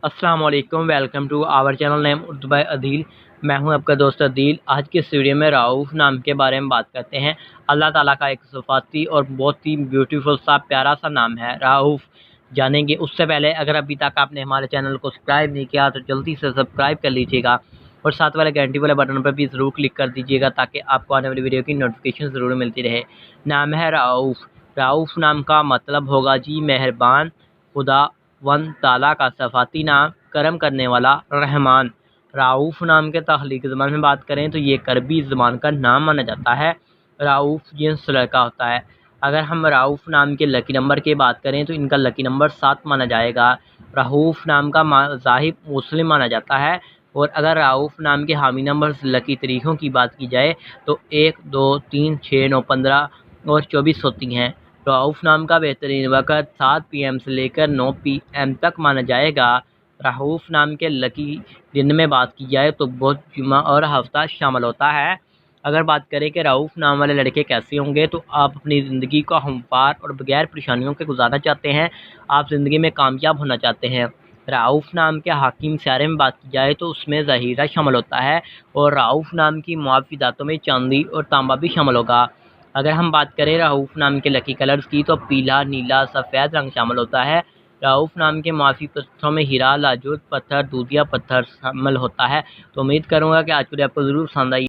अस्सलाम वालेकुम, welcome to our channel name Urdu by Adeel. मैं हूं आपका दोस्त अदील। आज के इस वीडियो में राऊफ नाम के बारे में बात करते हैं। अल्लाह ताला का एक सफ़ाती और बहुत ही ब्यूटीफुल सा प्यारा सा नाम है राऊफ। जानेंगे उससे पहले अगर अभी तक आपने हमारे चैनल को सब्सक्राइब नहीं किया तो जल्दी से सब्सक्राइब कर लीजिएगा और साथ वाले घंटी वाले बटन पर भी ज़रूर क्लिक कर दीजिएगा ताकि आपको आने वाली वीडियो की नोटिफिकेशन ज़रूर मिलती रहे। नाम है राऊफ। राऊफ नाम का मतलब होगा जी मेहरबान, खुदा वन ताला का सफ़ाती नाम, करम करने वाला, रहमान। राऊफ नाम के तख्लीकी ज़बान में बात करें तो ये करबी ज़बान का नाम माना जाता है। राऊफ जिन्स लड़का होता है। अगर हम राऊफ नाम के लकी नंबर की बात करें तो इनका लकी नंबर 7 माना जाएगा। राऊफ नाम का ज़ाहिब मुस्लिम माना जाता है। और अगर राऊफ नाम के हामी नंबर लकी तारीखों की बात की जाए तो 1, 2, 3, 6, 9, 15 और 24 होती हैं। राऊफ नाम का बेहतरीन वक़्त 7 PM से लेकर 9 PM तक माना जाएगा। राऊफ नाम के लकी दिन में बात की जाए तो बुध, जुमा और हफ्ता शामिल होता है। अगर बात करें कि राऊफ नाम वाले लड़के कैसे होंगे तो आप अपनी ज़िंदगी को हमवार और बगैर परेशानियों के गुजारना चाहते हैं, आप ज़िंदगी में कामयाब होना चाहते हैं। राऊफ नाम के हाकिम सियारे में बात की जाए तो उसमें ज़हीरा शामिल होता है और राऊफ नाम की मुआफ़िदातों में चांदी और तांबा भी शामिल होगा। अगर हम बात करें राऊफ नाम के लकी कलर्स की तो पीला, नीला, सफ़ेद रंग शामिल होता है। राऊफ नाम के मुआफ़ी पत्थरों में हीरा, लाजूद पत्थर, दूधिया पत्थर शामिल होता है। तो उम्मीद करूँगा कि आज की वीडियो आपको ज़रूर पसंद आई।